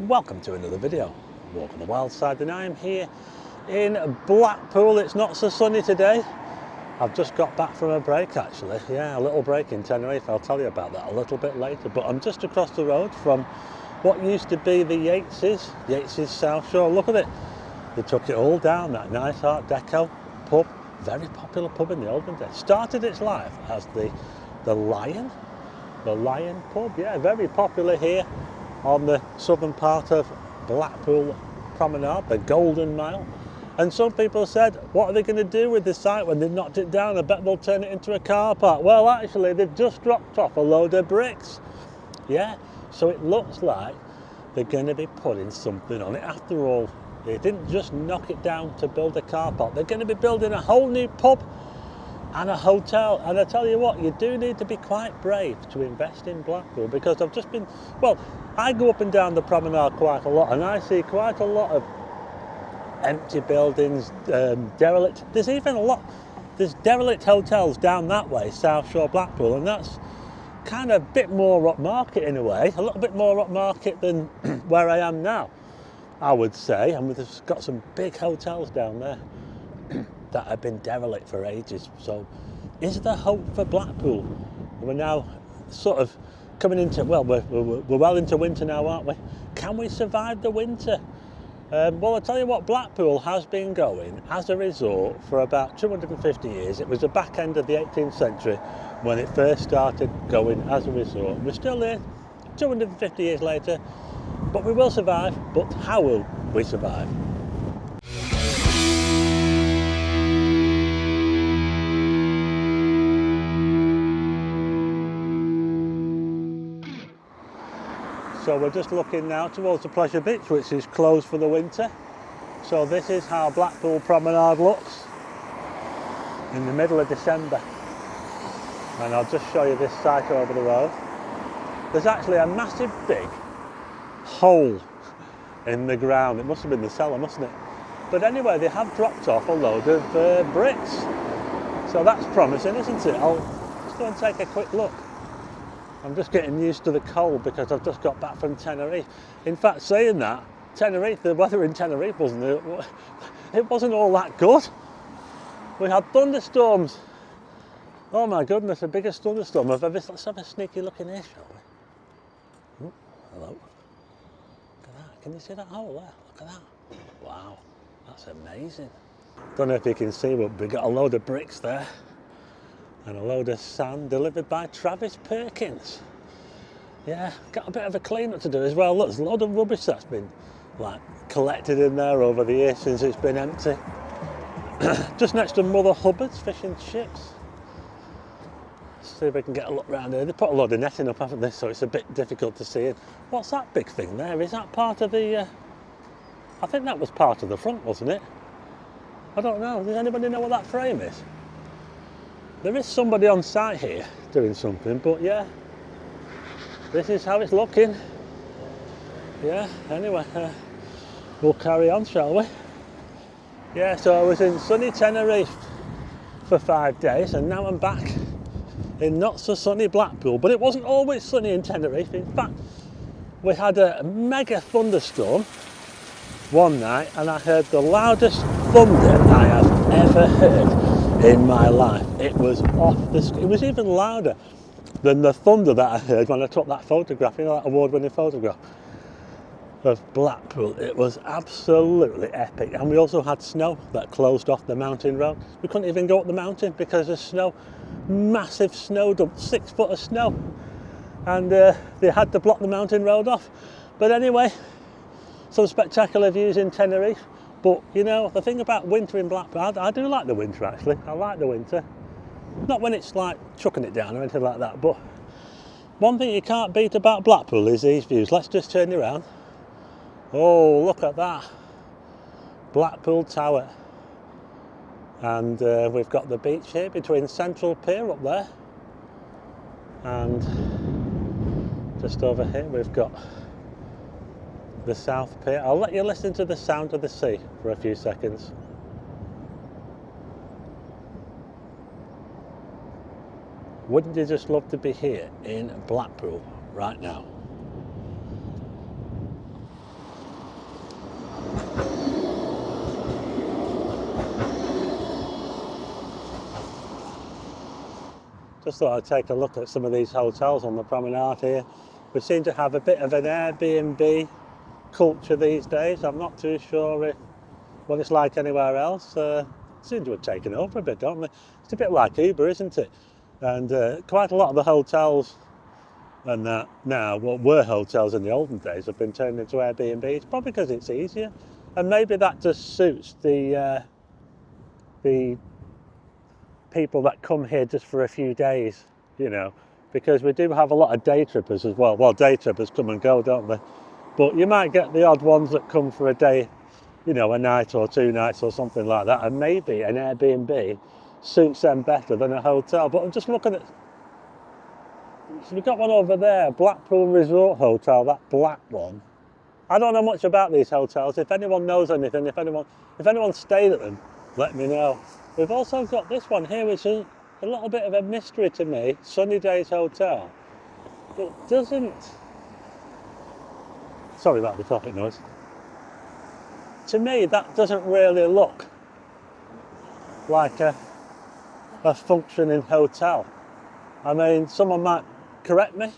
Welcome to another video. Walk on the wild side, and I am here in Blackpool. It's not so sunny today. I've just got back from a break actually. Yeah, a little break in Tenerife. I'll tell you about that a little bit later. But I'm just across the road from what used to be the Yates' South Shore. Look at it. They took it all down, that nice Art Deco pub. Very popular pub in the olden days. Started its life as the Lion pub. Yeah, very popular here on the southern part of Blackpool Promenade, the Golden Mile. And some people said, what are they going to do with the site when they've knocked it down? I bet they'll turn it into a car park. Well, actually, they've just dropped off a load of bricks. Yeah, so it looks like they're going to be putting something on it after all. They didn't just knock it down to build a car park. They're going to be building a whole new pub and a hotel. And I tell you what, you do need to be quite brave to invest in Blackpool, because I've just been, well, I go up and down the promenade quite a lot, and I see quite a lot of empty buildings, derelict. There's even there's derelict hotels down that way, South Shore Blackpool, and that's kind of a bit more upmarket in a way, a little bit more upmarket than where I am now, I would say. And we've got some big hotels down there that have been derelict for ages. So is there hope for Blackpool? We're now sort of coming into, well, we're well into winter now, aren't we? Can we survive the winter? Well, I'll tell you what, Blackpool has been going as a resort for about 250 years. It was the back end of the 18th century when it first started going as a resort. We're still here 250 years later, but we will survive. But how will we survive? So we're just looking now towards the Pleasure Beach, which is closed for the winter. So this is how Blackpool Promenade looks in the middle of December. And I'll just show you this site over the road. There's actually a massive big hole in the ground. It must have been the cellar, mustn't it? But anyway, they have dropped off a load of bricks. So that's promising, isn't it? I'll just go and take a quick look. I'm just getting used to the cold because I've just got back from Tenerife. In fact, saying that, Tenerife, the weather in Tenerife it wasn't all that good. We had thunderstorms. Oh my goodness, the biggest thunderstorm I've ever seen. Let's have a sneaky look in here, shall we? Ooh, hello. Look at that. Can you see that hole there? Look at that. Wow, that's amazing. Don't know if you can see, but we got a load of bricks there. And a load of sand delivered by Travis Perkins. Yeah, got a bit of a clean up to do as well. Look, there's a load of rubbish that's been like collected in there over the years since it's been empty. Just next to Mother Hubbard's fish and chips. Let's see if we can get a look round here. They put a load of netting up, haven't they? So it's a bit difficult to see it. What's that big thing there? Is that part of the... I think that was part of the front, wasn't it? I don't know. Does anybody know what that frame is? There is somebody on site here doing something, but yeah, this is how it's looking. Yeah, anyway, we'll carry on, shall we? Yeah, so I was in sunny Tenerife for 5 days, and now I'm back in not so sunny Blackpool. But it wasn't always sunny in Tenerife. In fact, we had a mega thunderstorm one night, and I heard the loudest thunder I have ever heard in my life. It was it was even louder than the thunder that I heard when I took that photograph, you know, that award-winning photograph of Blackpool. It was absolutely epic. And we also had snow that closed off the mountain road. We couldn't even go up the mountain because of snow. Massive snow dump, 6 foot of snow. And they had to block the mountain road off. But anyway, some spectacular views in Tenerife. But, you know, the thing about winter in Blackpool, I do like the winter actually. I like the winter. Not when it's like chucking it down or anything like that, but one thing you can't beat about Blackpool is these views. Let's just turn you around. Oh, look at that. Blackpool Tower. And we've got the beach here between Central Pier up there. And just over here we've got the South Pier. I'll let you listen to the sound of the sea for a few seconds. Wouldn't you just love to be here in Blackpool right now? Just thought I'd take a look at some of these hotels on the promenade here. We seem to have a bit of an Airbnb culture these days. I'm not too sure what it's like anywhere else. Seems to have taken over a bit, don't they? It's a bit like Uber, isn't it? And quite a lot of the hotels and that now, what were hotels in the olden days, have been turned into Airbnbs, probably because it's easier. And maybe that just suits the people that come here just for a few days, you know, because we do have a lot of day trippers as well. Well, day trippers come and go, don't they? But you might get the odd ones that come for a day, you know, a night or 2 nights or something like that, and maybe an Airbnb suits them better than a hotel. But I'm just looking at, so we've got one over there, Blackpool Resort Hotel, that black one. I don't know much about these hotels. If anyone knows anything, if anyone stayed at them, let me know. We've also got this one here, which is a little bit of a mystery to me, Sunny Days Hotel. It doesn't, sorry about the traffic noise. To me, that doesn't really look like a functioning hotel. I mean, someone might correct me,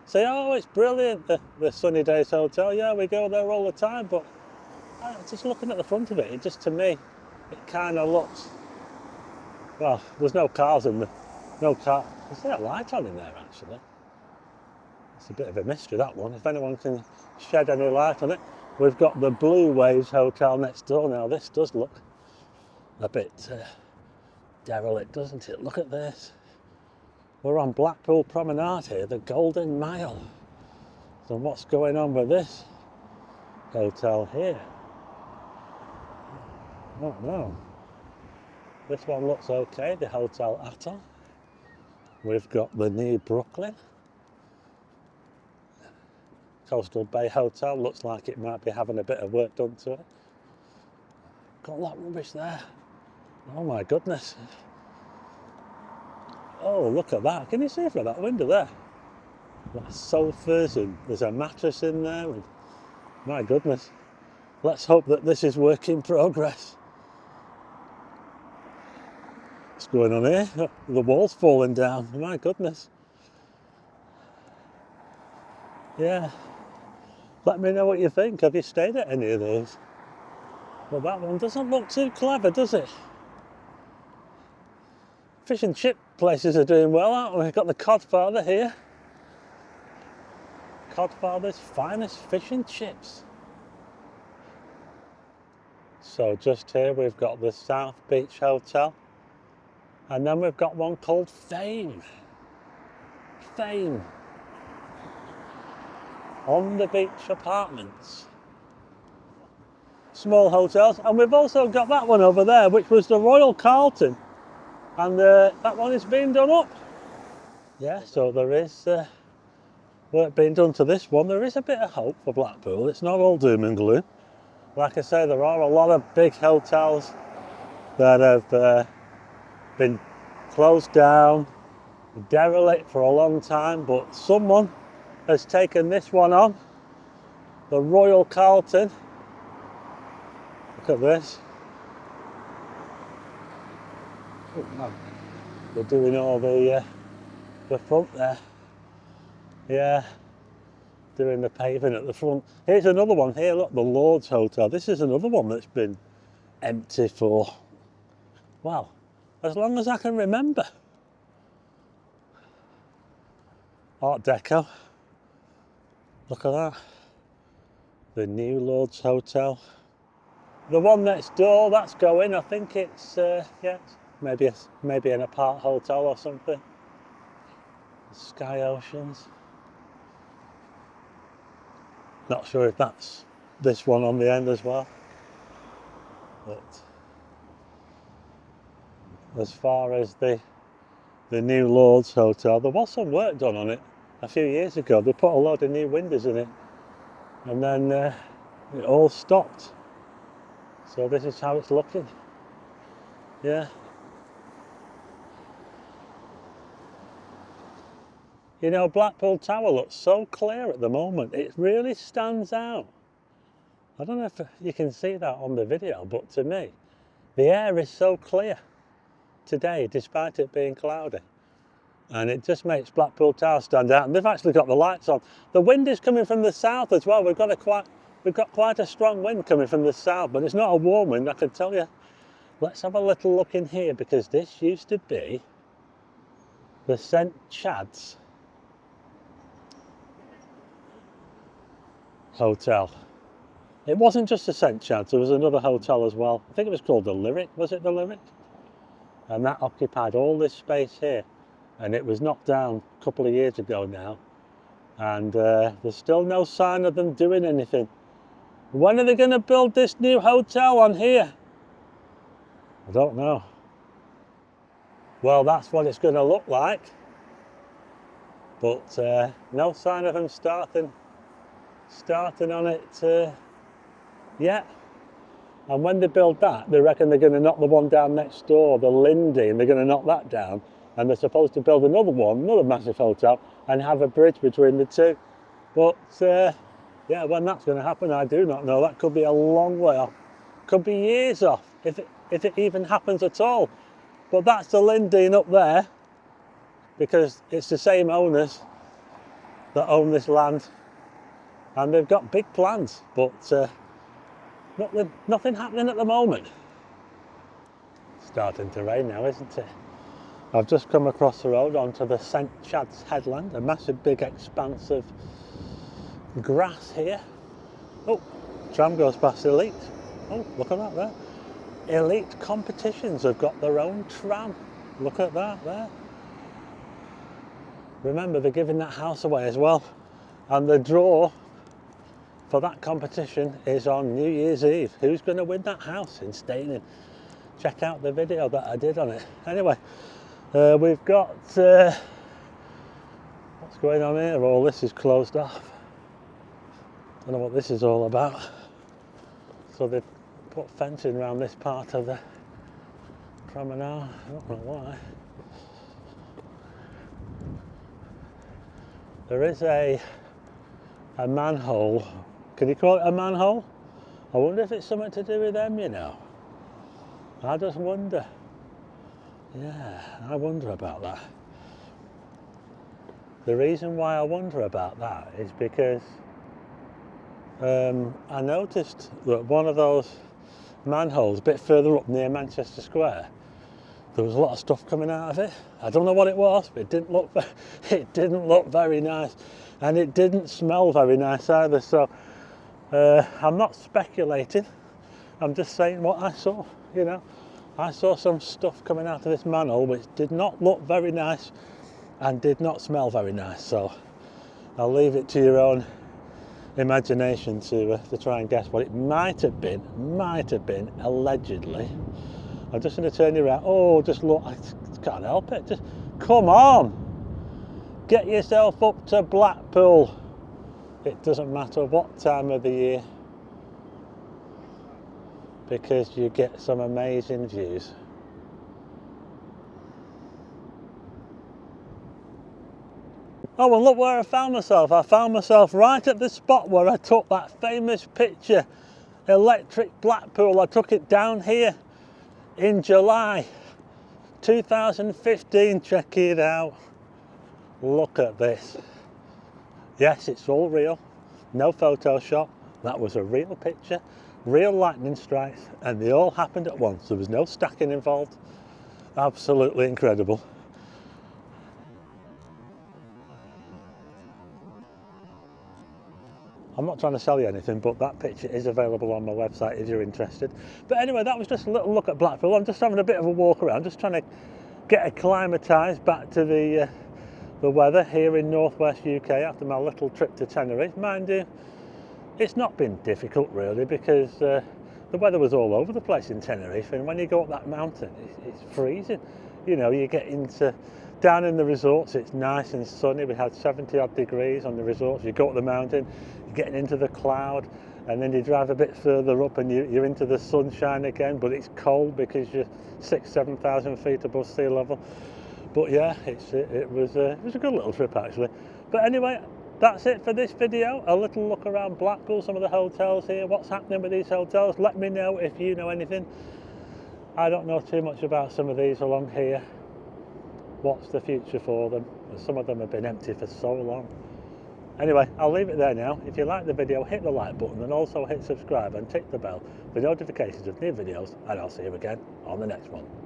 say, oh, it's brilliant, the Sunny Days Hotel. Yeah, we go there all the time, but just looking at the front of it, just to me, it kind of looks, well, there's no cars in there. No car. Is there a light on in there, actually? It's a bit of a mystery, that one. If anyone can shed any light on it. We've got the Blue Waves Hotel next door. Now, this does look a bit derelict, doesn't it? Look at this. We're on Blackpool Promenade here, the Golden Mile. So what's going on with this hotel here? I don't know. This one looks okay, the Hotel Atoll. We've got the New Brooklyn. Coastal Bay Hotel, looks like it might be having a bit of work done to it. Got a lot of rubbish there. Oh my goodness. Oh, look at that. Can you see from that window there? That's sofas and there's a mattress in there. And my goodness. Let's hope that this is work in progress. What's going on here? The wall's falling down. My goodness. Yeah. Let me know what you think. Have you stayed at any of those? Well, that one doesn't look too clever, does it? Fish and chip places are doing well, aren't we? We've got the Codfather here. Codfather's finest fish and chips. So just here we've got the South Beach Hotel. And then we've got one called Fame. Fame. On the Beach Apartments. Small hotels. And we've also got that one over there, which was the Royal Carlton. And that one is being done up. Yeah, so there is work being done to this one. There is a bit of hope for Blackpool. It's not all doom and gloom. Like I say, there are a lot of big hotels that have been closed down, derelict for a long time, but someone has taken this one on, the Royal Carlton. Look at this. Oh, man. They're doing all the front there. Yeah, doing the paving at the front. Here's another one here, look, the Lord's Hotel. This is another one that's been empty for, well, as long as I can remember. Art Deco. Look at that. The new Lord's Hotel. The one next door, that's going. I think it's, yeah, maybe an apart hotel or something. Sky Oceans. Not sure if that's this one on the end as well. But as far as the new Lord's Hotel, there was some work done on it a few years ago. They put a load of new windows in it, and then it all stopped. So this is how it's looking. Yeah. You know, Blackpool Tower looks so clear at the moment. It really stands out. I don't know if you can see that on the video, but to me, the air is so clear today, despite it being cloudy. and it just makes Blackpool Tower stand out. And they've actually got the lights on. The wind is coming from the south as well. We've got quite a strong wind coming from the south, but it's not a warm wind, I can tell you. Let's have a little look in here, because this used to be the St Chad's Hotel. It wasn't just the St Chad's, there was another hotel as well. I think it was called the Lyric, was it the Lyric? And that occupied all this space here. And it was knocked down a couple of years ago now. And there's still no sign of them doing anything. When are they going to build this new hotel on here? I don't know. Well, that's what it's going to look like. But no sign of them starting on it yet. And when they build that, they reckon they're going to knock the one down next door, the Lindy, and they're going to knock that down. And they're supposed to build another one, another massive hotel, and have a bridge between the two. But yeah, when that's going to happen, I do not know. That could be a long way off. Could be years off, if it even happens at all. But that's the Lindy up there, because it's the same owners that own this land, and they've got big plans, but nothing happening at the moment. It's starting to rain now, isn't it? I've just come across the road onto the St Chad's headland, a massive big expanse of grass here. Oh, tram goes past Elite. Oh, look at that there. Elite Competitions have got their own tram. Look at that there. Remember, they're giving that house away as well. And the draw for that competition is on New Year's Eve. Who's going to win that house in Staining? Check out the video that I did on it. Anyway, we've got... what's going on here? All this is closed off. I don't know what this is all about. So they've put fencing around this part of the promenade. I don't know why. There is a manhole. Can you call it a manhole? I wonder if it's something to do with them, you know. I just wonder. Yeah, I wonder about that. The reason why I wonder about that is because I noticed that one of those manholes a bit further up near Manchester Square, there was a lot of stuff coming out of it. I don't know what it was, but it didn't look very nice, and it didn't smell very nice either. So I'm not speculating, I'm just saying what I saw. You know, I saw some stuff coming out of this manhole which did not look very nice and did not smell very nice. So I'll leave it to your own imagination to try and guess what it might have been, allegedly. I'm just going to turn you around. Oh, just look, I can't help it. Just come on, get yourself up to Blackpool. It doesn't matter what time of the year, because you get some amazing views. Oh, and look where I found myself. I found myself right at the spot where I took that famous picture, Electric Blackpool. I took it down here in July 2015. Check it out. Look at this. Yes, it's all real. No Photoshop. That was a real picture, real lightning strikes, and they all happened at once. There was no stacking involved. Absolutely incredible. I'm not trying to sell you anything, but that picture is available on my website if you're interested. But anyway, that was just a little look at Blackpool. I'm just having a bit of a walk around, just trying to get acclimatised back to the weather here in northwest UK after my little trip to Tenerife. Mind you, it's not been difficult really, because the weather was all over the place in Tenerife, and when you go up that mountain, it's freezing. You know, you get into down in the resorts, it's nice and sunny. We had 70 odd degrees on the resorts. You go up the mountain, you're getting into the cloud, and then you drive a bit further up and you're into the sunshine again, but it's cold because you're 7,000 feet above sea level. But yeah, it was a good little trip actually. But anyway, that's it for this video. A little look around Blackpool, some of the hotels here, what's happening with these hotels. Let me know if you know anything. I don't know too much about some of these along here. what's the future for them? And some of them have been empty for so long. Anyway, I'll leave it there now. If you like the video, hit the like button and also hit subscribe and tick the bell for notifications of new videos, and I'll see you again on the next one.